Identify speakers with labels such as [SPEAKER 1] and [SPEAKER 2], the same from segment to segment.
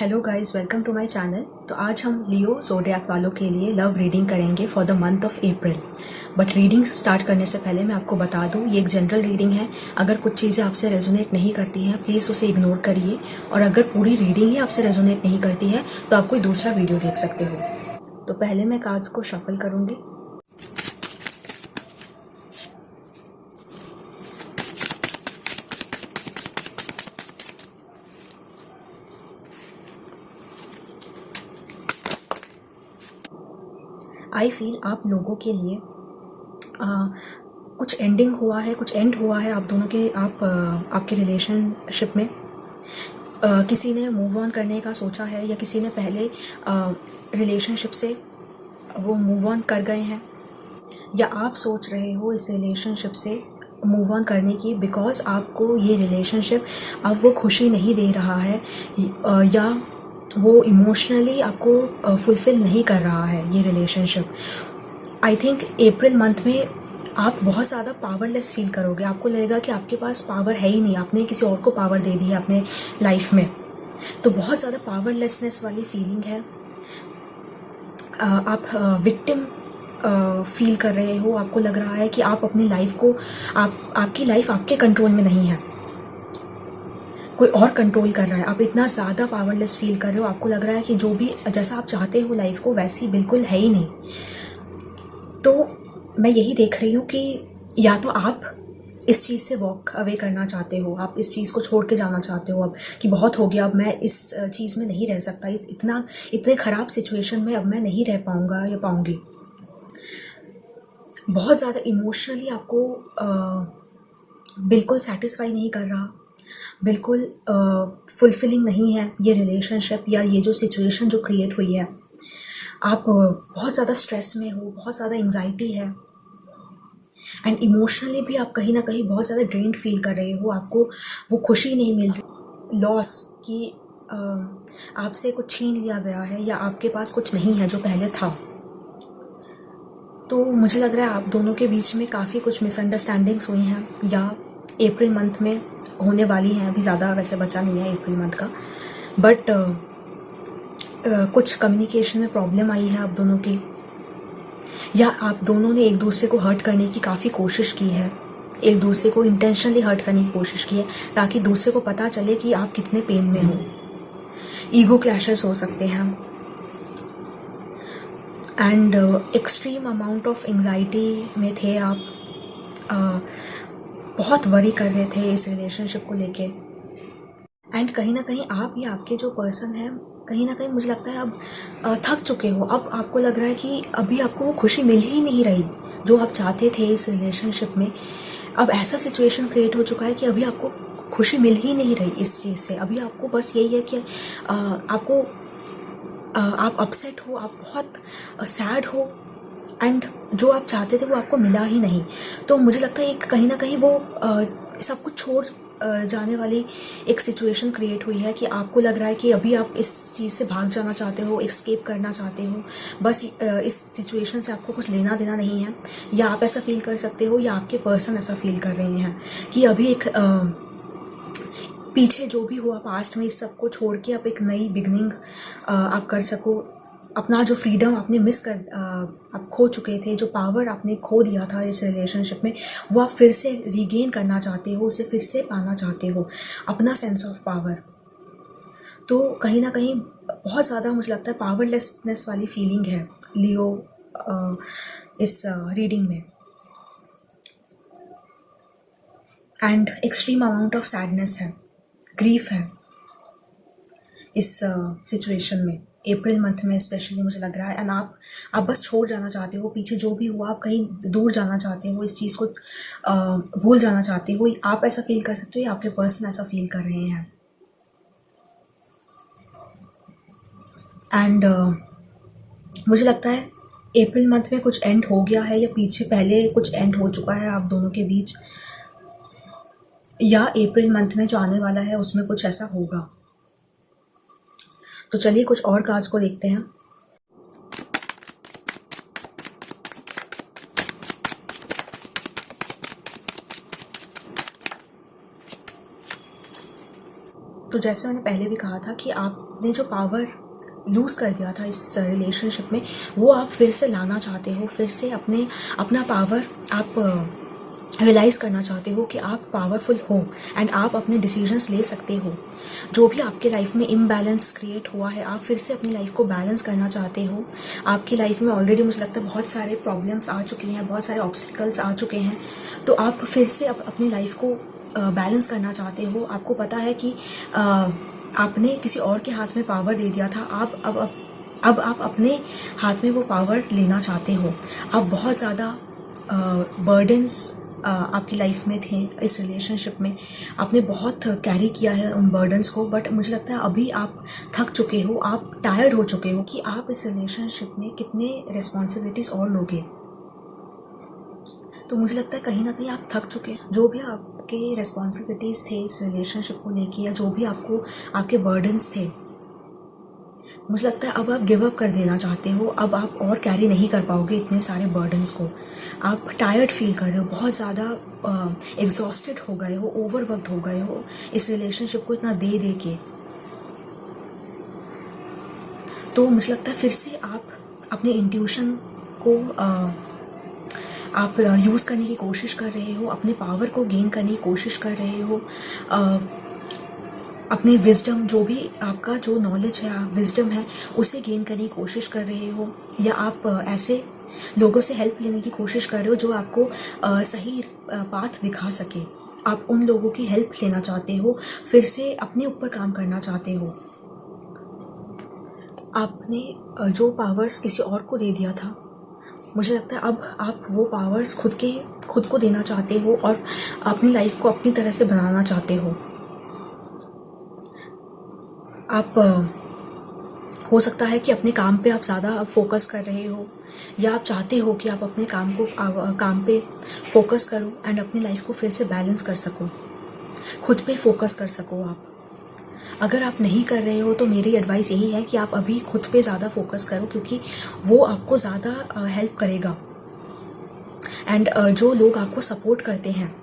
[SPEAKER 1] Hello guys, welcome to my channel. तो आज हम लियो ज़ोडिएक वालों के लिए लव रीडिंग करेंगे for the month of April. But reading start करने से पहले मैं आपको बता दूं, ये एक जनरल रीडिंग है। अगर कुछ चीज़ें आपसे रेजोनेट नहीं करती हैं प्लीज़ उसे इग्नोर करिए, और अगर पूरी रीडिंग ही आपसे रेजोनेट नहीं करती है तो आप कोई दूसरा वीडियो देख सकते हो। तो पहले मैं कार्ड्स को शफल करूँगी। आई फील आप लोगों के लिए कुछ एंडिंग हुआ है, कुछ एंड हुआ है आप दोनों के, आपके रिलेशनशिप में। किसी ने मूव ऑन करने का सोचा है, या किसी ने पहले रिलेशनशिप से वो मूव ऑन कर गए हैं, या आप सोच रहे हो इस रिलेशनशिप से मूव ऑन करने की, बिकॉज आपको ये रिलेशनशिप अब वो खुशी नहीं दे रहा है, या वो इमोशनली आपको फुलफिल नहीं कर रहा है ये relationship. I think April month में आप बहुत ज़्यादा पावरलेस फील करोगे। आपको लगेगा कि आपके पास पावर है ही नहीं, आपने किसी और को पावर दे दी है अपने लाइफ में। तो बहुत ज़्यादा पावरलेसनेस वाली फीलिंग है। आप विक्टिम फील कर रहे हो। आपको लग रहा है कि आप अपनी लाइफ को, आपकी लाइफ आपके कंट्रोल में नहीं है, कोई और कंट्रोल कर रहा है। आप इतना ज़्यादा पावरलेस फील कर रहे हो। आपको लग रहा है कि जो भी जैसा आप चाहते हो लाइफ को वैसी बिल्कुल है ही नहीं। तो मैं यही देख रही हूँ कि या तो आप इस चीज़ से वॉक अवे करना चाहते हो, आप इस चीज़ को छोड़ के जाना चाहते हो अब, कि बहुत हो गया, अब मैं इस चीज़ में नहीं रह सकता, इतने ख़राब सिचुएशन में अब मैं नहीं रह पाऊँगा या पाऊँगी। बहुत ज़्यादा इमोशनली आपको बिल्कुल सेटिस्फाई नहीं कर रहा, बिल्कुल फुलफिलिंग नहीं है ये रिलेशनशिप, या ये जो सिचुएशन जो क्रिएट हुई है। आप बहुत ज़्यादा स्ट्रेस में हो, बहुत ज़्यादा एंग्जाइटी है, एंड इमोशनली भी आप कहीं ना कहीं बहुत ज़्यादा ड्रेन्ड फील कर रहे हो। आपको वो खुशी नहीं मिल रही, लॉस कि आपसे कुछ छीन लिया गया है, या आपके पास कुछ नहीं है जो पहले था। तो मुझे लग रहा है आप दोनों के बीच में काफ़ी कुछ मिसअंडरस्टैंडिंग्स हुई हैं, या अप्रैल मंथ में होने वाली हैं। अभी ज़्यादा वैसे बचा नहीं है अप्रैल मंथ का, बट कुछ कम्युनिकेशन में प्रॉब्लम आई है आप दोनों की, या आप दोनों ने एक दूसरे को हर्ट करने की काफ़ी कोशिश की है, एक दूसरे को इंटेंशनली हर्ट करने की कोशिश की है, ताकि दूसरे को पता चले कि आप कितने पेन में हो। ईगो क्लैशेस हो सकते हैं, and extreme amount of anxiety में थे आप। बहुत वरी कर रहे थे इस रिलेशनशिप को लेके, एंड कहीं ना कहीं आप या आपके जो पर्सन है, कहीं ना कहीं मुझे लगता है अब थक चुके हो। अब आपको लग रहा है कि अभी आपको वो खुशी मिल ही नहीं रही जो आप चाहते थे इस रिलेशनशिप में। अब ऐसा सिचुएशन क्रिएट हो चुका है कि अभी आपको खुशी मिल ही नहीं रही इस चीज़ से। अभी आपको बस यही है कि आप अपसेट हो, आप बहुत सैड हो, एंड जो आप चाहते थे वो आपको मिला ही नहीं। तो मुझे लगता है एक कहीं ना कहीं वो सब कुछ छोड़ जाने वाली एक सिचुएशन क्रिएट हुई है, कि आपको लग रहा है कि अभी आप इस चीज़ से भाग जाना चाहते हो, एस्केप करना चाहते हो। बस इस सिचुएशन से आपको कुछ लेना देना नहीं है, या आप ऐसा फील कर सकते हो, या आपके पर्सन ऐसा फील कर रहे हैं कि अभी एक पीछे जो भी हुआ पास्ट में, इस सब को छोड़ के आप एक नई बिगनिंग आप कर सको। अपना जो फ्रीडम आपने आप खो चुके थे, जो पावर आपने खो दिया था इस रिलेशनशिप में, वो आप फिर से रीगेन करना चाहते हो, उसे फिर से पाना चाहते हो, अपना सेंस ऑफ पावर। तो कहीं ना कहीं बहुत ज़्यादा मुझे लगता है पावरलेसनेस वाली फीलिंग है लियो इस रीडिंग में, and extreme amount of sadness है, ग्रीफ है इस सिचुएशन में अप्रैल मंथ में स्पेशली मुझे लग रहा है। एंड आप बस छोड़ जाना चाहते हो, पीछे जो भी हुआ आप कहीं दूर जाना चाहते हो, इस चीज़ को भूल जाना चाहते हो। आप ऐसा फील कर सकते हो, या आपके पर्सन ऐसा फील कर रहे हैं। एंड मुझे लगता है अप्रैल मंथ में कुछ एंड हो गया है, या पीछे पहले कुछ एंड हो चुका है आप दोनों के बीच, या अप्रैल मंथ में जो आने वाला है उसमें कुछ ऐसा होगा। तो चलिए कुछ और कार्ड्स को देखते हैं। तो जैसे मैंने पहले भी कहा था कि आपने जो पावर लूज़ कर दिया था इस रिलेशनशिप में, वो आप फिर से लाना चाहते हो, फिर से अपना पावर आप रियलाइज़ करना चाहते हो कि आप पावरफुल हो एंड आप अपने डिसीजंस ले सकते हो। जो भी आपके लाइफ में इम्बैलेंस क्रिएट हुआ है, आप फिर से अपनी लाइफ को बैलेंस करना चाहते हो। आपकी लाइफ में ऑलरेडी मुझे लगता है बहुत सारे प्रॉब्लम्स आ चुके हैं, बहुत सारे ऑब्स्टिकल्स आ चुके हैं, तो आप फिर से अपनी लाइफ को बैलेंस करना चाहते हो। आपको पता है कि आपने किसी और के हाथ में पावर दे दिया था, अब आप अपने हाथ में वो पावर लेना चाहते हो। आप बहुत ज़्यादा बर्डन्स आपकी लाइफ में थे इस रिलेशनशिप में, आपने बहुत कैरी किया है उन बर्डन्स को, बट मुझे लगता है अभी आप थक चुके हो, आप टायर्ड हो चुके हो कि आप इस रिलेशनशिप में कितने रिस्पॉन्सिबिलिटीज़ और लोगे। तो मुझे लगता है कहीं ना कहीं आप थक चुके हैं। जो भी आपके रिस्पॉन्सिबिलिटीज़ थे इस रिलेशनशिप को लेके, या जो भी आपके बर्डन्स थे, मुझे लगता है अब आप गिव अप कर देना चाहते हो। अब आप और कैरी नहीं कर पाओगे इतने सारे बर्डन्स को। आप टायर्ड फील कर रहे हो, बहुत ज़्यादा एग्जॉस्टेड हो गए हो, ओवरवर्कड हो गए हो इस रिलेशनशिप को इतना दे दे के। तो मुझे लगता है फिर से आप अपने इंट्यूशन को आप यूज़ करने की कोशिश कर रहे हो, अपने पावर को गेन करने की कोशिश कर रहे हो, अपने विजडम, जो भी आपका जो नॉलेज है, विजडम है, उसे गेन करने की कोशिश कर रहे हो, या आप ऐसे लोगों से हेल्प लेने की कोशिश कर रहे हो जो आपको सही पाथ दिखा सके। आप उन लोगों की हेल्प लेना चाहते हो, फिर से अपने ऊपर काम करना चाहते हो। आपने जो पावर्स किसी और को दे दिया था, मुझे लगता है अब आप वो पावर्स खुद को देना चाहते हो और अपनी लाइफ को अपनी तरह से बनाना चाहते हो। आप हो सकता है कि अपने काम पे आप ज़्यादा फोकस कर रहे हो, या आप चाहते हो कि आप अपने काम पे फोकस करो एंड अपनी लाइफ को फिर से बैलेंस कर सको, खुद पे फोकस कर सको आप। अगर आप नहीं कर रहे हो तो मेरी एडवाइस यही है कि आप अभी खुद पे ज़्यादा फोकस करो, क्योंकि वो आपको ज़्यादा हेल्प करेगा। एंड जो लोग आपको सपोर्ट करते हैं,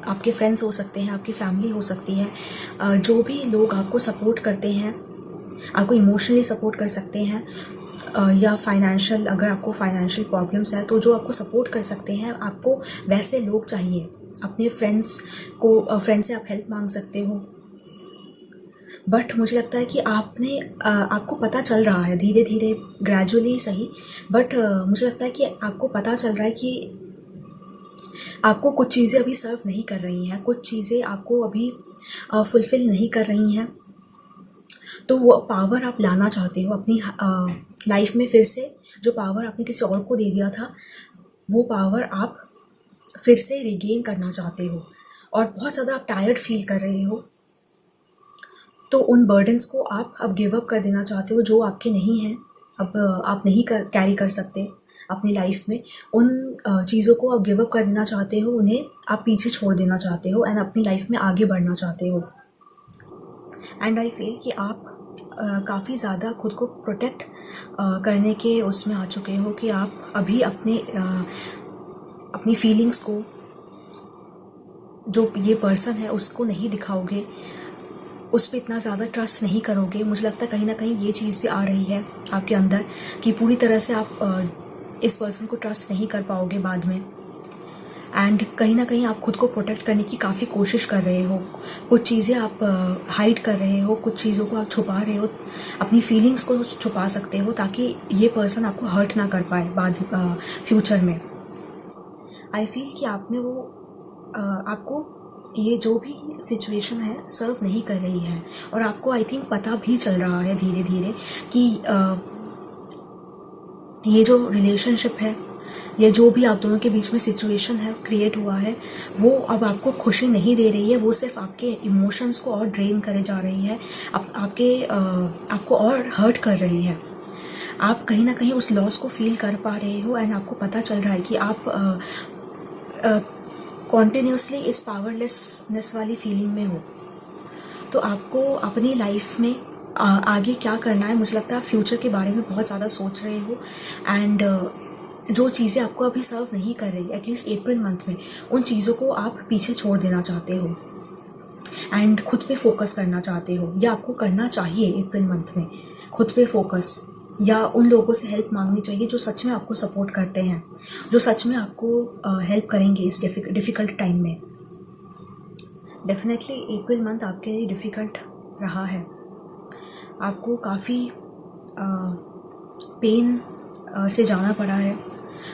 [SPEAKER 1] आपके फ्रेंड्स हो सकते हैं, आपकी फैमिली हो सकती है, जो भी लोग आपको सपोर्ट करते हैं, आपको इमोशनली सपोर्ट कर सकते हैं, या फाइनेंशियल, अगर आपको फाइनेंशियल प्रॉब्लम्स है तो जो आपको सपोर्ट कर सकते हैं, आपको वैसे लोग चाहिए। अपने फ्रेंड्स से आप हेल्प मांग सकते हो। बट मुझे लगता है कि आपको पता चल रहा है धीरे धीरे, ग्रेजुअली सही, बट मुझे लगता है कि आपको पता चल रहा है कि आपको कुछ चीज़ें अभी सर्व नहीं कर रही हैं, कुछ चीज़ें आपको अभी फुलफ़िल नहीं कर रही हैं। तो वो पावर आप लाना चाहते हो अपनी लाइफ में फिर से। जो पावर आपने किसी और को दे दिया था, वो पावर आप फिर से रिगेन करना चाहते हो, और बहुत ज़्यादा आप टायर्ड फील कर रहे हो। तो उन बर्डन्स को आप अब गिव अप कर देना चाहते हो जो आपके नहीं हैं, अब आप नहीं कैरी कर सकते अपनी लाइफ में। उन चीज़ों को आप गिव अप कर देना चाहते हो, उन्हें आप पीछे छोड़ देना चाहते हो एंड अपनी लाइफ में आगे बढ़ना चाहते हो। एंड आई फील कि आप काफ़ी ज़्यादा खुद को प्रोटेक्ट करने के उसमें आ चुके हो कि आप अभी अपनी फीलिंग्स को, जो ये पर्सन है उसको नहीं दिखाओगे, उस पर इतना ज़्यादा ट्रस्ट नहीं करोगे। मुझे लगता है कहीं ना कहीं ये चीज़ भी आ रही है आपके अंदर कि पूरी तरह से आप इस पर्सन को ट्रस्ट नहीं कर पाओगे बाद में। एंड कहीं ना कहीं आप खुद को प्रोटेक्ट करने की काफ़ी कोशिश कर रहे हो, कुछ चीज़ें आप हाइड कर रहे हो, कुछ चीज़ों को आप छुपा रहे हो, अपनी फीलिंग्स को छुपा सकते हो ताकि ये पर्सन आपको हर्ट ना कर पाए बाद फ्यूचर में। आई फील कि आपने वो आपको ये जो भी सिचुएशन है सर्व नहीं कर रही है, और आपको आई थिंक पता भी चल रहा है धीरे धीरे कि ये जो रिलेशनशिप है, ये जो भी आप दोनों के बीच में सिचुएशन है क्रिएट हुआ है, वो अब आपको खुशी नहीं दे रही है, वो सिर्फ आपके इमोशंस को और ड्रेन करे जा रही है, आपको और हर्ट कर रही है। आप कहीं ना कहीं उस लॉस को फील कर पा रहे हो एंड आपको पता चल रहा है कि आप कॉन्टिन्यूसली इस पावरलेसनेस वाली फीलिंग में हो। तो आपको अपनी लाइफ में आगे क्या करना है, मुझे लगता है आप फ्यूचर के बारे में बहुत ज़्यादा सोच रहे हो एंड जो चीज़ें आपको अभी सर्व नहीं कर रही, एटलीस्ट अप्रैल मंथ में, उन चीज़ों को आप पीछे छोड़ देना चाहते हो। एंड खुद पे फोकस करना चाहते हो, या आपको करना चाहिए अप्रैल मंथ में खुद पे फोकस, या उन लोगों से हेल्प मांगनी चाहिए जो सच में आपको सपोर्ट करते हैं, जो सच में आपको हेल्प करेंगे इस डिफ़िकल्ट टाइम में। डेफिनेटली अप्रैल मंथ आपके लिए डिफ़िकल्ट रहा है, आपको काफ़ी पेन से जाना पड़ा है,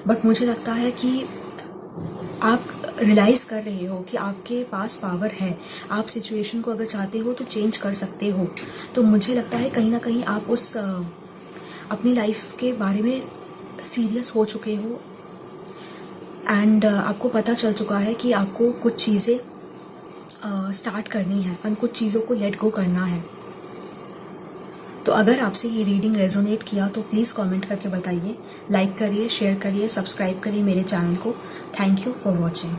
[SPEAKER 1] बट मुझे लगता है कि आप रियलाइज़ कर रहे हो कि आपके पास पावर है, आप सिचुएशन को अगर चाहते हो तो चेंज कर सकते हो। तो मुझे लगता है कहीं ना कहीं आप उस अपनी लाइफ के बारे में सीरियस हो चुके हो, एंड आपको पता चल चुका है कि आपको कुछ चीज़ें स्टार्ट करनी है और कुछ चीज़ों को लेट गो करना है। तो अगर आपसे ये रीडिंग रेजोनेट किया तो प्लीज़ कमेंट करके बताइए, लाइक करिए, शेयर करिए, सब्सक्राइब करिए मेरे चैनल को। Thank you for watching.